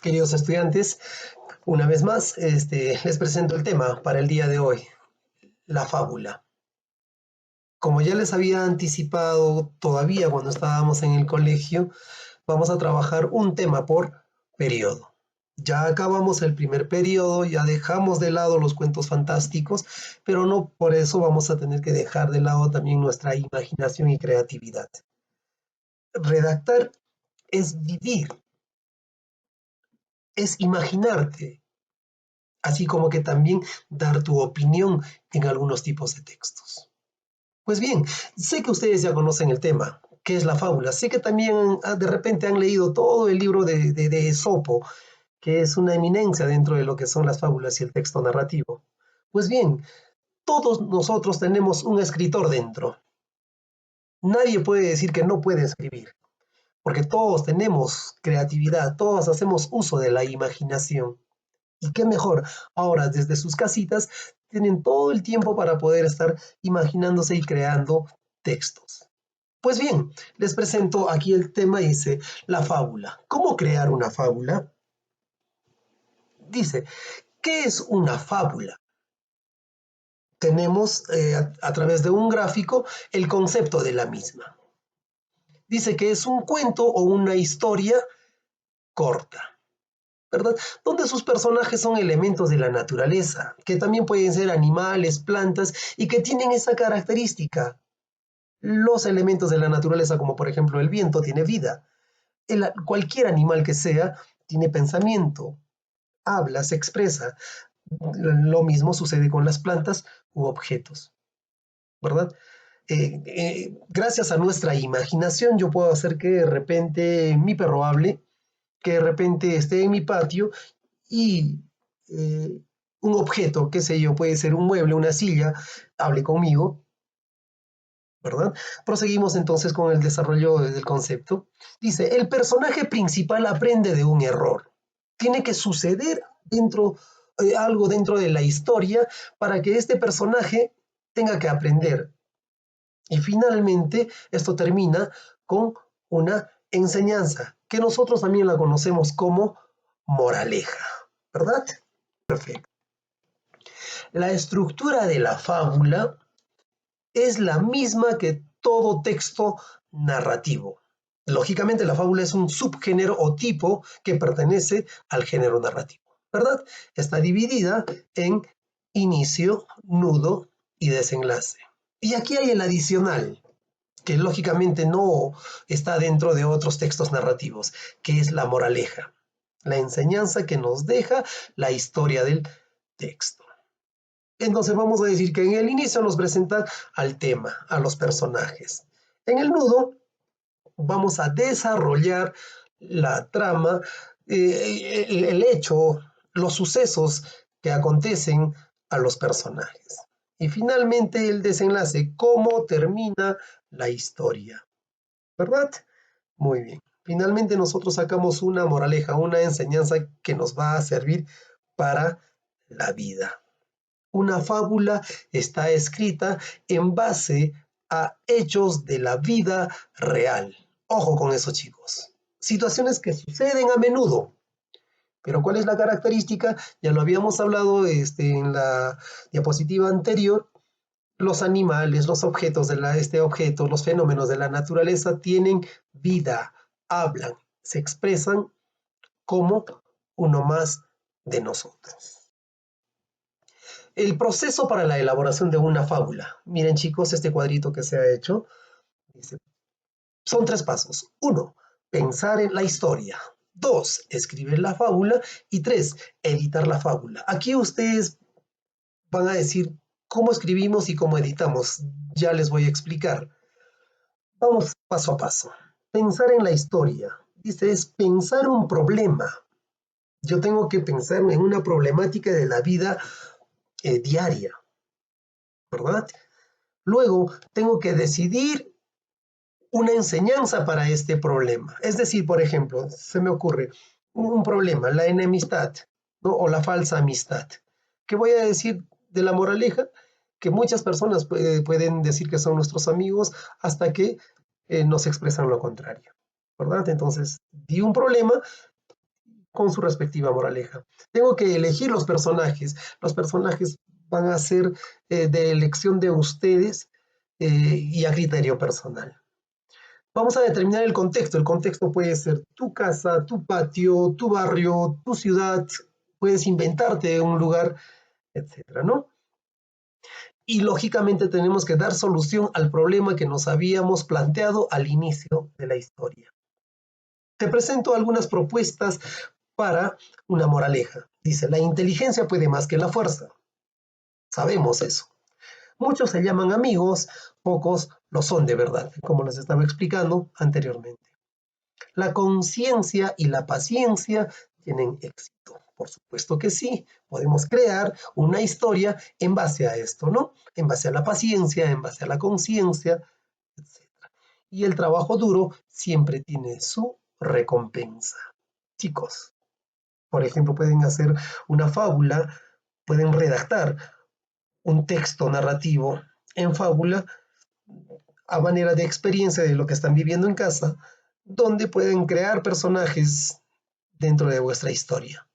Queridos estudiantes, una vez más les presento el tema para el día de hoy, la fábula. Como ya les había anticipado todavía cuando estábamos en el colegio, vamos a trabajar un tema por periodo. Ya acabamos el primer periodo, ya dejamos de lado los cuentos fantásticos, pero no por eso vamos a tener que dejar de lado también nuestra imaginación y creatividad. Redactar es vivir, es imaginarte, así como que también dar tu opinión en algunos tipos de textos. Pues bien, sé que ustedes ya conocen el tema, qué es la fábula. Sé que también de repente han leído todo el libro de Esopo, que es una eminencia dentro de lo que son las fábulas y el texto narrativo. Pues bien, todos nosotros tenemos un escritor dentro. Nadie puede decir que no puede escribir, porque todos tenemos creatividad, todos hacemos uso de la imaginación. Y qué mejor, ahora desde sus casitas tienen todo el tiempo para poder estar imaginándose y creando textos. Pues bien, les presento aquí el tema, dice, la fábula. ¿Cómo crear una fábula? Dice, ¿qué es una fábula? Tenemos a través de un gráfico el concepto de la misma. Dice que es un cuento o una historia corta, ¿verdad? Donde sus personajes son elementos de la naturaleza, que también pueden ser animales, plantas, y que tienen esa característica. Los elementos de la naturaleza, como por ejemplo el viento, tiene vida. Cualquier animal que sea, tiene pensamiento, habla, se expresa. Lo mismo sucede con las plantas u objetos, ¿verdad? Gracias a nuestra imaginación, yo puedo hacer que de repente mi perro hable, que de repente esté en mi patio y un objeto, qué sé yo, puede ser un mueble, una silla, hable conmigo, ¿verdad? Proseguimos entonces con el desarrollo del concepto. Dice, el personaje principal aprende de un error. Tiene que suceder algo dentro de la historia para que este personaje tenga que aprender. Y finalmente esto termina con una enseñanza, que nosotros también la conocemos como moraleja, ¿verdad? Perfecto. La estructura de la fábula es la misma que todo texto narrativo. Lógicamente, la fábula es un subgénero o tipo que pertenece al género narrativo, ¿verdad? Está dividida en inicio, nudo y desenlace. Y aquí hay el adicional, que lógicamente no está dentro de otros textos narrativos, que es la moraleja, la enseñanza que nos deja la historia del texto. Entonces vamos a decir que en el inicio nos presenta al tema, a los personajes. En el nudo vamos a desarrollar la trama, el hecho, los sucesos que acontecen a los personajes. Y finalmente el desenlace, cómo termina la historia, ¿verdad? Muy bien. Finalmente nosotros sacamos una moraleja, una enseñanza que nos va a servir para la vida. Una fábula está escrita en base a hechos de la vida real. Ojo con eso, chicos. Situaciones que suceden a menudo. Pero ¿cuál es la característica? Ya lo habíamos hablado en la diapositiva anterior. Los animales, los objetos de este objeto, los fenómenos de la naturaleza tienen vida, hablan, se expresan como uno más de nosotros. El proceso para la elaboración de una fábula. Miren, chicos, este cuadrito que se ha hecho. Son 3 pasos. 1, pensar en la historia. 2, escribir la fábula. Y 3, editar la fábula. Aquí ustedes van a decir cómo escribimos y cómo editamos. Ya les voy a explicar. Vamos paso a paso. Pensar en la historia. Dice, es pensar un problema. Yo tengo que pensar en una problemática de la vida diaria, ¿verdad? Luego, tengo que decidir una enseñanza para este problema. Es decir, por ejemplo, se me ocurre un problema, la enemistad, ¿no? O la falsa amistad. ¿Qué voy a decir de la moraleja? Que muchas personas pueden decir que son nuestros amigos hasta que nos expresan lo contrario, ¿verdad? Entonces, di un problema con su respectiva moraleja. Tengo que elegir los personajes. Los personajes van a ser de elección de ustedes y a criterio personal. Vamos a determinar el contexto. El contexto puede ser tu casa, tu patio, tu barrio, tu ciudad. Puedes inventarte un lugar, etcétera, ¿no? Y lógicamente tenemos que dar solución al problema que nos habíamos planteado al inicio de la historia. Te presento algunas propuestas para una moraleja. Dice, la inteligencia puede más que la fuerza. Sabemos eso. Muchos se llaman amigos, pocos lo son de verdad, como les estaba explicando anteriormente. La conciencia y la paciencia tienen éxito. Por supuesto que sí, podemos crear una historia en base a esto, ¿no? En base a la paciencia, en base a la conciencia, etc. Y el trabajo duro siempre tiene su recompensa. Chicos, por ejemplo, pueden hacer una fábula, pueden redactar un texto narrativo en fábula a manera de experiencia de lo que están viviendo en casa, donde pueden crear personajes dentro de vuestra historia,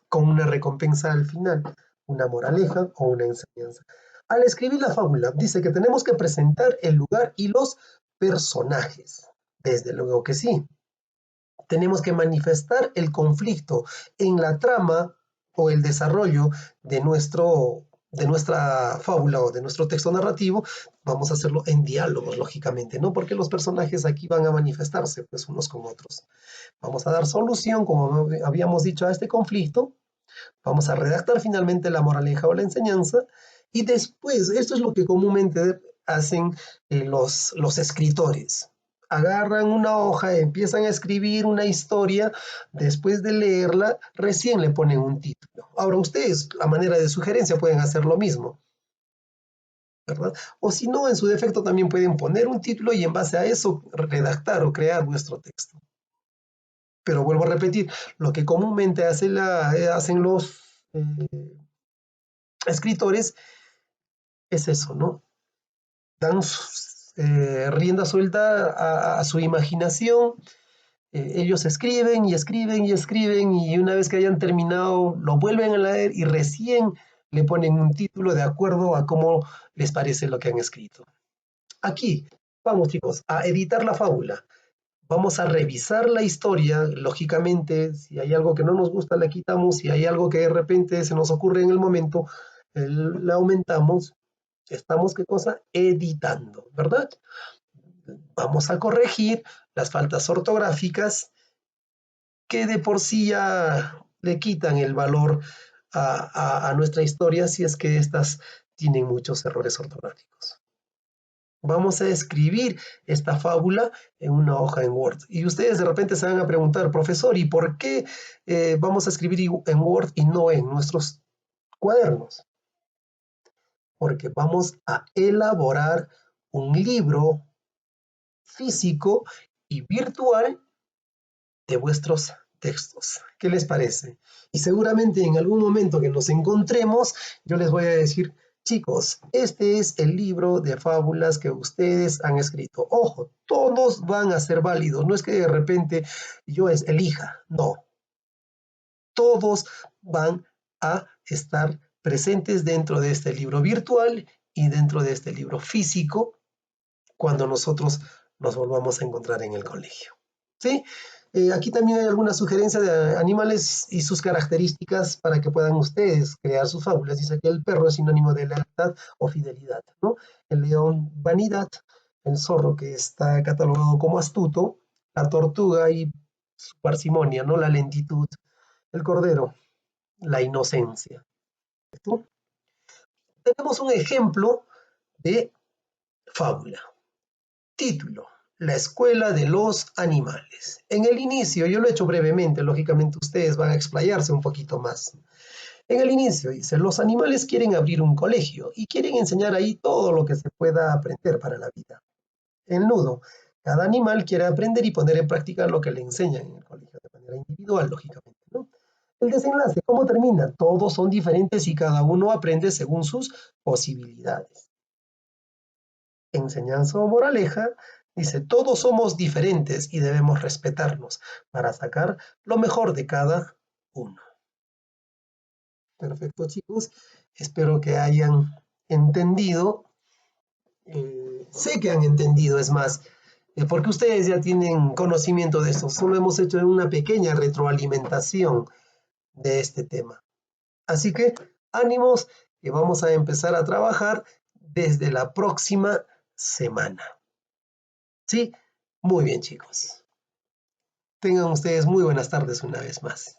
con una recompensa al final, una moraleja o una enseñanza. Al escribir la fábula, dice que tenemos que presentar el lugar y los personajes. Desde luego que sí. Tenemos que manifestar el conflicto en la trama o el desarrollo de nuestra fábula o de nuestro texto narrativo. Vamos a hacerlo en diálogos, lógicamente, ¿no? Porque los personajes aquí van a manifestarse pues unos con otros. Vamos a dar solución, como habíamos dicho, a este conflicto. Vamos a redactar finalmente la moraleja o la enseñanza. Y después, esto es lo que comúnmente hacen los escritores. Agarran una hoja, empiezan a escribir una historia, después de leerla, recién le ponen un título. Ahora ustedes, a manera de sugerencia, pueden hacer lo mismo, ¿verdad? O si no, en su defecto también pueden poner un título y en base a eso redactar o crear vuestro texto. Pero vuelvo a repetir, lo que comúnmente hacen los escritores es eso, ¿no? Dan rienda suelta a su imaginación. Ellos escriben y escriben y escriben y una vez que hayan terminado lo vuelven a leer y recién le ponen un título de acuerdo a cómo les parece lo que han escrito. Aquí, vamos chicos, a editar la fábula. Vamos a revisar la historia, lógicamente, si hay algo que no nos gusta, la quitamos, si hay algo que de repente se nos ocurre en el momento, la aumentamos. Estamos, ¿qué cosa? Editando, ¿verdad? Vamos a corregir las faltas ortográficas que de por sí ya le quitan el valor a nuestra historia si es que estas tienen muchos errores ortográficos. Vamos a escribir esta fábula en una hoja en Word. Y ustedes de repente se van a preguntar, profesor, ¿y por qué vamos a escribir en Word y no en nuestros cuadernos? Porque vamos a elaborar un libro físico y virtual de vuestros textos. ¿Qué les parece? Y seguramente en algún momento que nos encontremos, yo les voy a decir, chicos, este es el libro de fábulas que ustedes han escrito. Ojo, todos van a ser válidos. No es que de repente yo elija, no. Todos van a estar presentes dentro de este libro virtual y dentro de este libro físico cuando nosotros nos volvamos a encontrar en el colegio. ¿Sí? Aquí también hay algunas sugerencias de animales y sus características para que puedan ustedes crear sus fábulas. Dice que el perro es sinónimo de lealtad o fidelidad, ¿no? El león, vanidad. El zorro, que está catalogado como astuto. La tortuga y su parsimonia, ¿no? La lentitud. El cordero, la inocencia. ¿No? Tenemos un ejemplo de fábula. Título: La escuela de los animales. En el inicio, yo lo he hecho brevemente, lógicamente ustedes van a explayarse un poquito más. En el inicio dice, los animales quieren abrir un colegio y quieren enseñar ahí todo lo que se pueda aprender para la vida. El nudo, cada animal quiere aprender y poner en práctica lo que le enseñan en el colegio de manera individual, lógicamente, ¿no? El desenlace, ¿cómo termina? Todos son diferentes y cada uno aprende según sus posibilidades. Enseñanza o moraleja, Dice, todos somos diferentes y debemos respetarnos para sacar lo mejor de cada uno. Perfecto, chicos. Espero que hayan entendido. Sé que han entendido, es más, porque ustedes ya tienen conocimiento de esto. Solo hemos hecho una pequeña retroalimentación de este tema. Así que ánimos, que vamos a empezar a trabajar desde la próxima semana. ¿Sí? Muy bien, chicos. Tengan ustedes muy buenas tardes una vez más.